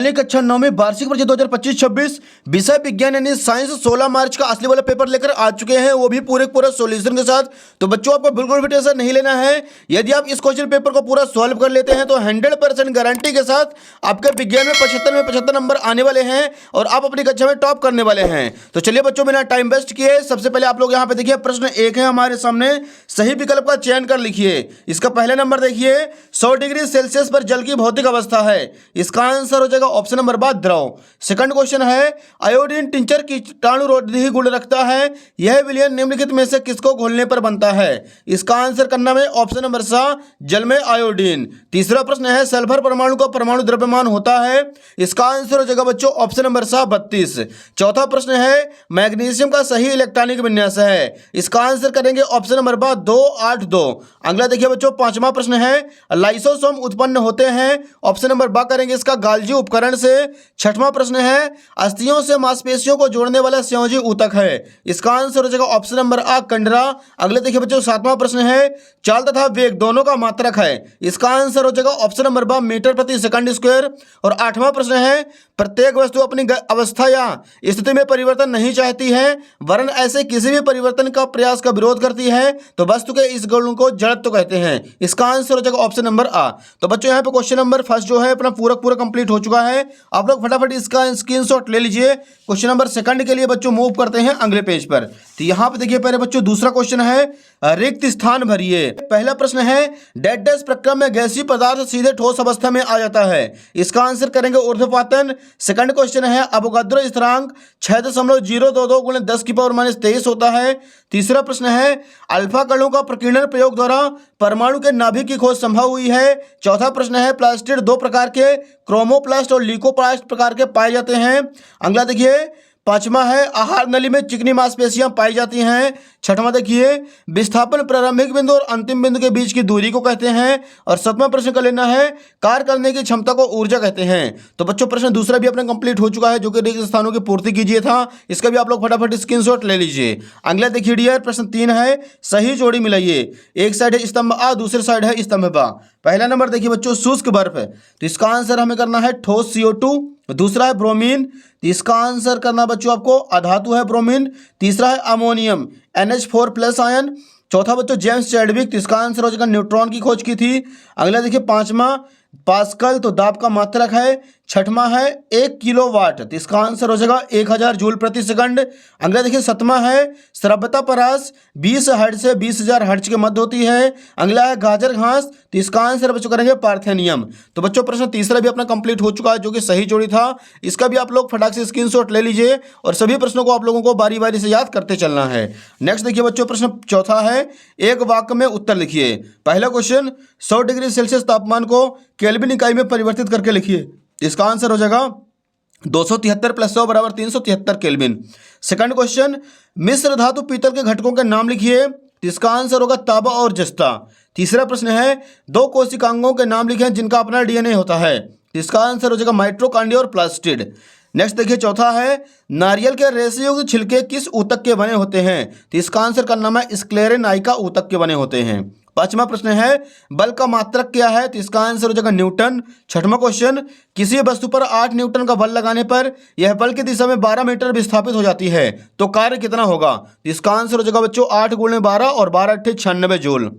कक्षा 9 में वार्षिक परीक्षा 2025-26 विषय विज्ञान यानी साइंस 16 मार्च का असली वाला पेपर लेकर आ चुके हैं, वो भी पूरे सॉल्यूशन के साथ। तो बच्चों आपको बिल्कुल भी टेंशन नहीं लेना है। यदि आप इस क्वेश्चन पेपर को पूरा सॉल्व कर लेते हैं तो 100% गारंटी के साथ आपके विज्ञान में 75 नंबर आने वाले हैं और आप अपनी कक्षा में टॉप करने वाले हैं। तो चलिए बच्चों, बिना टाइम वेस्ट किए सबसे पहले आप लोग यहाँ पे देखिए, प्रश्न 1 है हमारे सामने। सही विकल्प का चयन कर लिखिए। इसका पहला नंबर देखिए, 100 डिग्री सेल्सियस पर जल की भौतिक अवस्था है। इसका आंसर हो जाएगा ऑप्शन नंबर बा द्रव। सेकंड क्वेश्चन है, आयोडीन टिंचर कीटाणुरोधी गुण रखता है। यह विलयन निम्नलिखित में से किसको घोलने पर बनता है? इसका आंसर करना है ऑप्शन नंबर सा, जल में आयोडीन। तीसरा प्रश्न है, सल्फर परमाणु का परमाणु द्रव्यमान होता है। इसका आंसर हो जाएगा बच्चों ऑप्शन नंबर सा 32। चौथा प्रश्न है, मैग्नीशियम का सही इलेक्ट्रॉनिक विन्यास है। इसका आंसर करेंगे ऑप्शन नंबर बा 282। अगला देखिए बच्चों, पांचवा प्रश्न है, लाइसोसोम उत्पन्न होते हैं। ऑप्शन नंबर बा करेंगे इसका गाल्जी उपकरण से। छठवां प्रश्न है, अस्थियों से मांसपेशियों को जोड़ने वाला संयोजी ऊतक है। इसका आंसर हो जाएगा ऑप्शन नंबर आ कंडरा। अगले देखिए बच्चों, सातवां प्रश्न है, चाल तथा वेग दोनों का मात्रक है। इसका आंसर हो जाएगा ऑप्शन नंबर बा मीटर प्रति सेकंड स्क्वायर। और आठवां प्रश्न है, प्रत्येक वस्तु अपनी अवस्था या स्थिति में परिवर्तन नहीं चाहती है वरन ऐसे किसी भी परिवर्तन का प्रयास का विरोध करती है तो वस्तु के इस गुण को जड़त्व कहते हैं। इसका आंसर हो जाएगा ऑप्शन नंबर आ। तो बच्चों यहाँ पे क्वेश्चन नंबर फर्स्ट जो है अपना पूरा कंप्लीट हो चुका है। आप लोग फटाफट इसका स्क्रीनशॉट ले लीजिए। क्वेश्चन नंबर सेकंड के लिए बच्चों मूव करते हैं अगले पेज पर। तो यहाँ पे देखिए पहले बच्चों दूसरा क्वेश्चन है, रिक्त स्थान भरिए। पहला प्रश्न है, डेड डैश प्रक्रम में गैसीय पदार्थ सीधे ठोस अवस्था में आ जाता है। इसका आंसर करेंगे ऊर्ध्वपातन। सेकंड क्वेश्चन है, अवोगाद्रो स्थिरांक 6.022 × 10⁻³ होता है। तीसरा प्रश्न है, अल्फा कणों का प्रकीर्णन प्रयोग द्वारा परमाणु के नाभिक की खोज संभव हुई है। चौथा प्रश्न है, प्लास्टिड दो प्रकार के क्रोमोप्लास्ट और ल्यूकोप्लास्ट प्रकार के पाए जाते हैं। अगला देखिए पांचवा है, आहार नली में चिकनी मांसपेशियां पाई जाती हैं। छठवां देखिए, विस्थापन प्रारंभिक बिंदु और अंतिम बिंदु के बीच की दूरी को कहते हैं। और सातवां प्रश्न का लेना है, कार्य करने की क्षमता को ऊर्जा कहते हैं। तो बच्चों प्रश्न दूसरा भी अपना कंप्लीट हो चुका है, जो कि रिक्त स्थानों की पूर्ति कीजिए था। इसका भी आप लोग फटाफट स्क्रीनशॉट ले लीजिए। अगला देखिए डियर, प्रश्न 3 है, सही जोड़ी मिलाइए। एक साइड है स्तंभ आ, दूसरी साइड है स्तंभ बा। पहला नंबर देखिए बच्चों, शुष्क बर्फ है, तो इसका आंसर हमें करना है ठोस CO2। दूसरा है ब्रोमीन, तो इसका आंसर करना बच्चों आपको अधातु है ब्रोमीन। तीसरा है अमोनियम NH4+ आयन। चौथा बच्चों जेम्स चैडविक, तो इसका आंसर हो जाएगा न्यूट्रॉन की खोज की थी। अगला देखिए पांचवा पास्कल, तो दाब का मात्रक है। छठवां है 1 किलोवाट, तो इसका आंसर हो जाएगा 1000 जूल प्रति सेकंड। अगला देखिए सतवां है श्रव्यता परास 20 हर्ट्ज से 20,000 हर्ट्ज के मध्य होती है। अगला है गाजर घास, तो इसका आंसर बच्चों करेंगे पार्थेनियम। तो बच्चों प्रश्न तीसरा भी अपना कंप्लीट हो चुका है, जो कि सही जोड़ी था। इसका भी आप लोग फटाक से स्क्रीनशॉट ले लीजिए और सभी प्रश्नों को आप लोगों को बारी बारी से याद करते चलना है। नेक्स्ट देखिए बच्चों, प्रश्न चौथा है, एक वाक्य में उत्तर लिखिए। पहला क्वेश्चन, 100 डिग्री सेल्सियस तापमान को केल्विन इकाई में परिवर्तित करके लिखिए। इसका आंसर हो जाएगा 273 + 100 = 373 केल्विन। सेकंड क्वेश्चन, मिश्र धातु पीतल के घटकों के नाम लिखिए। इसका आंसर होगा तांबा और जस्ता। तीसरा प्रश्न है, 2 कोशिकांगों के नाम लिखें जिनका अपना DNA होता है। इसका आंसर हो जाएगा माइटोकॉन्ड्रिया और प्लास्टिड। नेक्स्ट देखिए चौथा है, नारियल के रेशेयुक्त छिलके किस ऊतक के बने होते हैं? तो इसका आंसर का नाम है स्क्लेरेनाइका ऊतक के बने होते हैं। पांचवा प्रश्न है, बल का मात्रक क्या है? तो इसका आंसर हो जाएगा न्यूटन। छठवां क्वेश्चन, किसी वस्तु पर 8 न्यूटन का बल लगाने पर यह बल की दिशा में 12 मीटर विस्थापित हो जाती है, तो कार्य कितना होगा? तो इसका आंसर हो जाएगा बच्चों 8 × 12 और 12 × 8 = 96 जूल।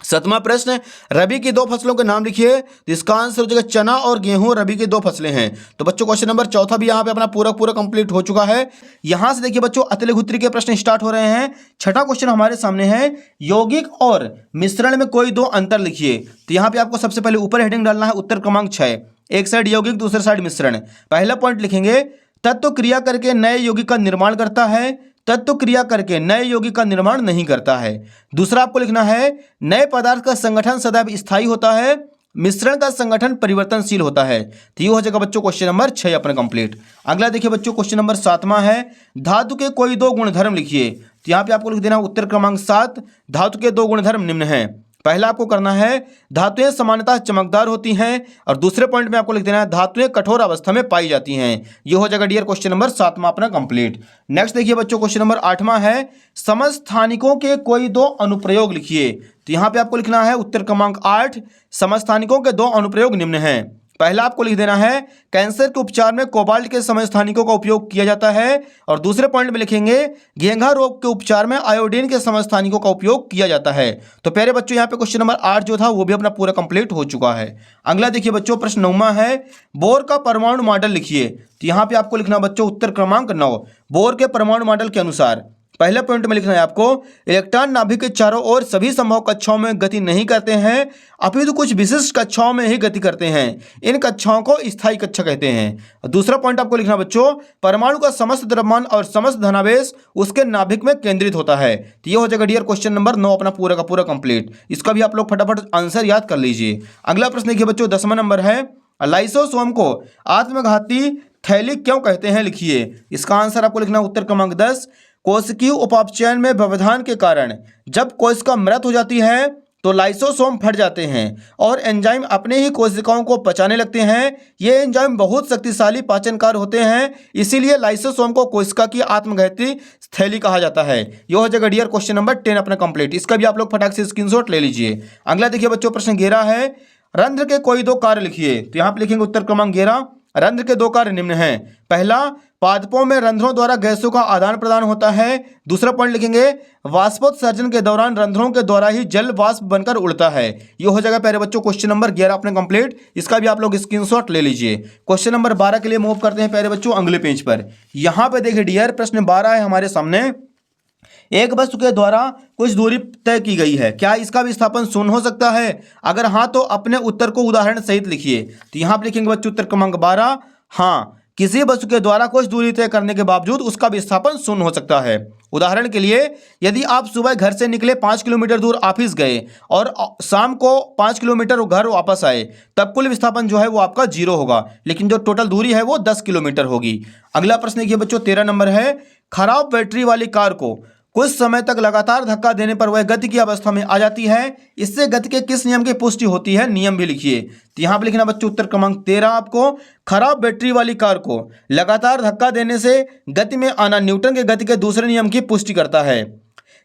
सातवां प्रश्न, रबी की 2 फसलों के नाम लिखिए। तो इसका आंसर हो जाएगा चना और गेहूं, रबी की 2 फसलें हैं। तो बच्चों क्वेश्चन नंबर चौथा भी यहाँ पे अपना पूरा कंप्लीट हो चुका है। यहां से देखिए बच्चों अतिलघुत्री के प्रश्न स्टार्ट हो रहे हैं। छठा क्वेश्चन हमारे सामने है, यौगिक और मिश्रण में कोई 2 अंतर लिखिए। तो यहाँ पे आपको सबसे पहले ऊपर हेडिंग डालना है उत्तर क्रमांक 6। एक साइड यौगिक, दूसरी साइड मिश्रण। पहला पॉइंट लिखेंगे, तत्व क्रिया करके नए यौगिक का निर्माण करता है, तत्व क्रिया करके नए यौगिक का निर्माण नहीं करता है। दूसरा आपको लिखना है, नए पदार्थ का संगठन सदैव स्थायी होता है, मिश्रण का संगठन परिवर्तनशील होता है। तो ये हो जाएगा बच्चों क्वेश्चन नंबर 6 अपना कंप्लीट। अगला देखिए बच्चों क्वेश्चन नंबर 7वां है, धातु के कोई 2 गुणधर्म लिखिए। तो यहाँ पे आपको लिख देना उत्तर क्रमांक 7। धातु के 2 गुणधर्म निम्न हैं। पहला आपको करना है, धातुएं सामान्यतः चमकदार होती हैं। और दूसरे पॉइंट में आपको लिख देना है, धातुएं कठोर अवस्था में पाई जाती हैं। ये हो जाएगा डियर क्वेश्चन नंबर 7वां अपना कंप्लीट। नेक्स्ट देखिए बच्चों क्वेश्चन नंबर 8वां है, समस्थानिकों के कोई 2 अनुप्रयोग लिखिए। तो यहाँ पे आपको लिखना है उत्तर क्रमांक 8, समस्थानिकों के 2 अनुप्रयोग निम्न हैं। पहला आपको लिख देना है कैंसर के उपचार में कोबाल्ट के समस्थानिकों का उपयोग किया जाता है, और दूसरे पॉइंट में लिखेंगे घेंघा रोग के उपचार में आयोडीन के समस्थानिकों का उपयोग किया जाता है। तो प्यारे बच्चों यहाँ पे क्वेश्चन नंबर 8 जो था वो भी अपना पूरा कंप्लीट हो चुका है। अगला देखिए बच्चों प्रश्न 9वां है बोर का परमाणु मॉडल लिखिए। तो यहाँ पे आपको लिखना बच्चों उत्तर क्रमांक 9 बोर के परमाणु मॉडल के अनुसार। पहले पॉइंट में लिखना है आपको इलेक्ट्रॉन नाभिक के चारों ओर सभी संभव कक्षाओं में गति नहीं करते हैं, अपितु कुछ विशिष्ट कक्षाओं में ही गति करते हैं। इन कक्षाओं को स्थायी कक्षा कहते हैं। दूसरा पॉइंट आपको लिखना बच्चों परमाणु का समस्त द्रव्यमान और समस्त धनावेश उसके नाभिक में केंद्रित होता है। तो ये हो जाएगा डियर क्वेश्चन नंबर 9 अपना पूरा का पूरा कंप्लीट। इसका भी आप लोग फटाफट आंसर याद कर लीजिए। अगला प्रश्न देखिए बच्चों 10वां नंबर है लाइसोसोम को आत्मघाती थैली क्यों कहते हैं लिखिए। इसका आंसर आपको लिखना उत्तर क्रमांक 10 कोशिकीय उपापचयन में व्यवधान के कारण जब कोशिका मृत हो जाती है तो लाइसोसोम फट जाते हैं और एंजाइम अपने ही कोशिकाओं को पचाने लगते हैं। ये एंजाइम बहुत शक्तिशाली पाचनकार होते हैं, इसीलिए लाइसोसोम को कोशिका की आत्मघाती थैली कहा जाता है। यह हो जाएगा डियर क्वेश्चन नंबर 10 अपना कंप्लीट। इसका भी आप लोग फटाक से स्क्रीनशॉट ले लीजिए। अगला देखिए बच्चों प्रश्न 11 है रंध्र के कोई दो कार्य लिखिए। तो यहाँ पे लिखेंगे उत्तर क्रमांक 11 रंध्र के दो कार्य निम्न हैं। पहला पादपों में रंध्रों द्वारा गैसों का आदान प्रदान होता है। दूसरा पॉइंट लिखेंगे वाष्पोत्सर्जन के दौरान रंध्रों के द्वारा ही जल वाष्प बनकर उड़ता है। ये हो जाएगा प्यारे बच्चों क्वेश्चन नंबर 11 अपने कंप्लीट। इसका भी आप लोग स्क्रीनशॉट ले लीजिए। क्वेश्चन नंबर 12 के लिए मूव करते हैं प्यारे बच्चों अगले पेज पर। यहाँ पे देखिए डियर प्रश्न 12 है हमारे सामने एक वस्तु के द्वारा कुछ दूरी तय की गई है, क्या इसका विस्थापन शून्य हो सकता है? अगर हाँ तो अपने उत्तर को उदाहरण सहित लिखिए। तो यहाँ पे लिखेंगे बच्चों उत्तर क्रमांक 12 हाँ किसी वस्तु के द्वारा कुछ दूरी तय करने के बावजूद उसका विस्थापन शून्य हो सकता है। उदाहरण के लिए यदि आप सुबह घर से निकले 5 किलोमीटर दूर ऑफिस गए और शाम को 5 किलोमीटर घर वापस आए तब कुल विस्थापन जो है वो आपका 0 होगा, लेकिन जो टोटल दूरी है वो 10 किलोमीटर होगी। अगला प्रश्न देखिए बच्चों 13 नंबर है खराब बैटरी वाली कार को कुछ समय तक लगातार धक्का देने पर वह गति की अवस्था में आ जाती है, इससे गति के किस नियम की पुष्टि होती है? नियम भी लिखिए। तो यहाँ पे लिखना बच्चों उत्तर क्रमांक 13 आपको खराब बैटरी वाली कार को लगातार धक्का देने से गति में आना न्यूटन के गति के दूसरे नियम की पुष्टि करता है।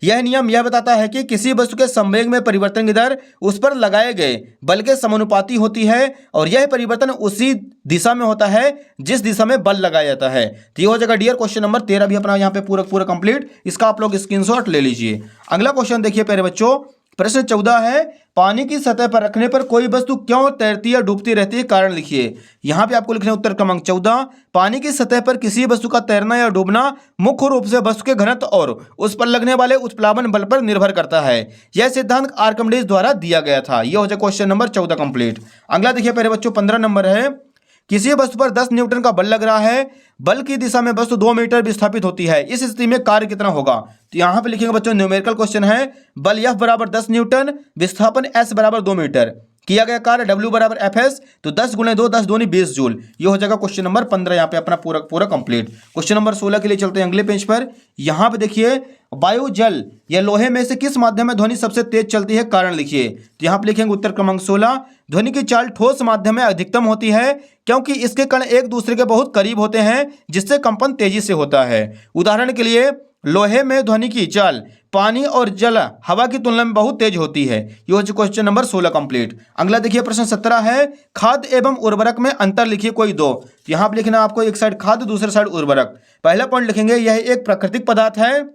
यह नियम यह बताता है कि किसी वस्तु के संवेग में परिवर्तन की दर उस पर लगाए गए बल के समानुपाती होती है और यह परिवर्तन उसी दिशा में होता है जिस दिशा में बल लगाया जाता है। तो ये हो जाएगा डियर क्वेश्चन नंबर 13 भी अपना यहाँ पे पूरा कंप्लीट। इसका आप लोग स्क्रीनशॉट ले लीजिए। अगला क्वेश्चन देखिए प्यारे बच्चों प्रश्न 14 है पानी की सतह पर रखने पर कोई वस्तु क्यों तैरती या डूबती रहती है? कारण लिखिए। यहाँ पे आपको लिखना है उत्तर क्रमांक 14 पानी की सतह पर किसी वस्तु का तैरना या डूबना मुख्य रूप से वस्तु के घनत्व और उस पर लगने वाले उत्प्लावन बल पर निर्भर करता है। यह सिद्धांत आर्किमिडीज द्वारा दिया गया था। यह हो जाए क्वेश्चन नंबर 14 कंप्लीट। अगला देखिए प्यारे बच्चों 15 नंबर है किसी वस्तु पर 10 न्यूटन का बल लग रहा है, बल की दिशा में वस्तु 2 मीटर विस्थापित होती है, इस स्थिति में कार्य कितना होगा? तो यहाँ पे लिखेंगे बच्चों न्यूमेरिकल क्वेश्चन है बल F बराबर 10 न्यूटन विस्थापन S बराबर 2 मीटर किया गया कार्य W बराबर FS तो 10 गुणे 2 10 दूनी 20 जूल। ये हो जाएगा क्वेश्चन नंबर 15 यहाँ पे अपना पूरा कंप्लीट। क्वेश्चन नंबर 16 के लिए चलते हैं अगले पेज पर। यहाँ पे देखिए वायु जल या लोहे में से किस माध्यम में ध्वनि सबसे तेज चलती है? कारण लिखिए। तो यहाँ पे लिखेंगे उत्तर क्रमांक 16 ध्वनि की चाल ठोस माध्यम में अधिकतम होती है क्योंकि इसके कण एक दूसरे के बहुत करीब होते हैं जिससे कंपन तेजी से होता है। उदाहरण के लिए लोहे में ध्वनि की चाल पानी और जल हवा की तुलना में बहुत तेज होती है। ये हो क्वेश्चन नंबर 16 कंप्लीट। अगला देखिए प्रश्न 17 है खाद्य एवं उर्वरक में अंतर लिखिए कोई दो। तो यहाँ पे लिखना आपको एक साइड खाद्य दूसरे साइड उर्वरक। पहला पॉइंट लिखेंगे यह एक प्राकृतिक पदार्थ है,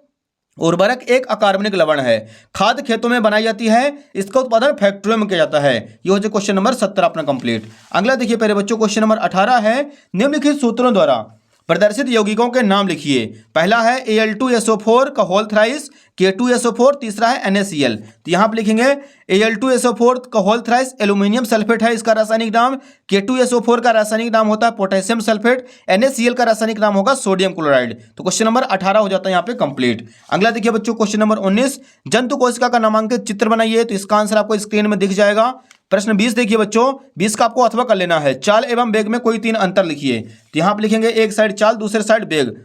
उर्वरक एक अकार्बनिक लवण है, खाद खेतों में बनाई जाती है, इसका उत्पादन फैक्ट्रियों में किया जाता है। ये हो जाए क्वेश्चन नंबर 17 अपना कंप्लीट। अगला देखिए प्यारे बच्चों क्वेश्चन नंबर 18 है निम्नलिखित सूत्रों द्वारा प्रदर्शित यौगिकों के नाम लिखिए। पहला है Al2SO4 का होल थ्राइस, K2SO4, तीसरा है NaCl। तो यहाँ पे लिखेंगे Al2SO4 का होल थ्राइस एल्यूमिनियम सल्फेट है इसका रासायनिक नाम, K2SO4 का रासायनिक नाम होता है पोटेशियम सल्फेट, NaCl का रासायनिक नाम होगा सोडियम क्लोराइड। तो क्वेश्चन नंबर 18 हो जाता है यहाँ पे कंप्लीट। अगला देखिए बच्चों क्वेश्चन नंबर 19 जंतु कोशिका का नामांकित चित्र बनाइए। तो इसका आंसर आपको स्क्रीन में दिख जाएगा। प्रश्न 20 देखिए बच्चों 20 का आपको अथवा कर लेना है चाल एवं वेग में कोई 3 अंतर लिखिए। तो यहाँ पे लिखेंगे एक साइड चाल दूसरे साइड वेग।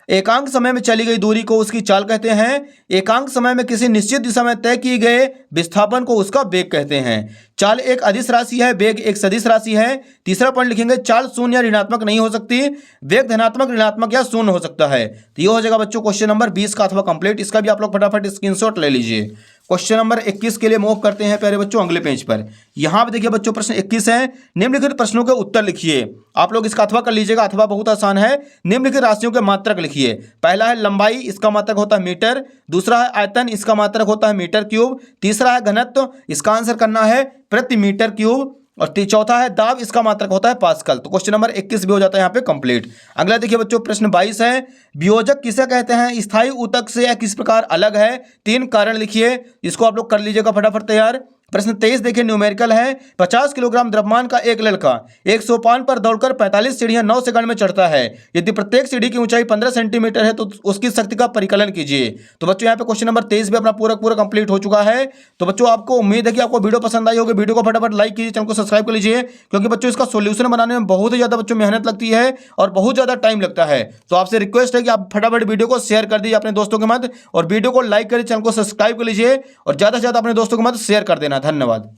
एकांक समय में चली गई दूरी को उसकी चाल कहते हैं, एकांक समय में किसी निश्चित दिशा में तय किए गए विस्थापन को उसका वेग कहते हैं। चाल एक अदिश राशि है, वेग एक सदिश राशि है। तीसरा पॉइंट लिखेंगे चाल शून्य या ऋणात्मक नहीं हो सकती, वेग धनात्मक ऋणात्मक या शून्य हो सकता है। तो ये हो जाएगा बच्चों क्वेश्चन नंबर 20 का अथवा कंप्लीट। इसका भी आप लोग फटाफट स्क्रीनशॉट ले लीजिए। क्वेश्चन नंबर 21 के लिए मूव करते हैं प्यारे बच्चों अगले पेज पर। यहाँ पे देखिए बच्चों प्रश्न 21 है, निम्नलिखित प्रश्नों के उत्तर लिखिए। आप लोग इसका अथवा कर लीजिएगा, अथवा बहुत आसान है। निम्नलिखित राशियों के मात्रक लिखिए। पहला है लंबाई, इसका मात्रक होता है मीटर। दूसरा है आयतन, इसका मात्रक होता है मीटर क्यूब। तीसरा है घनत्व, इसका आंसर करना है प्रति मीटर क्यूब। और चौथा है दाब, इसका मात्रक होता है पास्कल। तो क्वेश्चन नंबर 21 भी हो जाता है यहाँ पे कंप्लीट। अगला देखिए बच्चों प्रश्न 22 है, वियोजक किसे कहते हैं, स्थायी ऊतक से यह किस प्रकार अलग है, 3 कारण लिखिए। इसको आप लोग कर लीजिएगा फटाफट तैयार। प्रश्न 23 देखिए न्यूमेरिकल है, 50 किलोग्राम द्रव्यमान का एक लड़का 1 सोपान पर दौड़कर 45 सीढ़ियां 9 सेकंड में चढ़ता है। यदि प्रत्येक सीढ़ी की ऊंचाई 15 सेंटीमीटर है तो उसकी शक्ति का परिकलन कीजिए। तो बच्चों यहाँ पे क्वेश्चन नंबर 23 भी अपना पूरा कंप्लीट हो चुका है। तो बच्चों आपको उम्मीद है कि आपको वीडियो पसंद आई होगी। वीडियो को फटाफट लाइक कीजिए, चैनल को सब्सक्राइब कर लीजिए, क्योंकि बच्चों इसका सोल्यूशन बनाने में बहुत ही ज्यादा बच्चों मेहनत लगती है और बहुत ज्यादा टाइम लगता है। तो आपसे रिक्वेस्ट है कि आप फटाफट वीडियो को शेयर कर दीजिए अपने दोस्तों के मध्य, और वीडियो को लाइक करिए, चैनल को सब्सक्राइब कर लीजिए और ज्यादा से ज्यादा अपने दोस्तों के मध्य शेयर कर देना। धन्यवाद।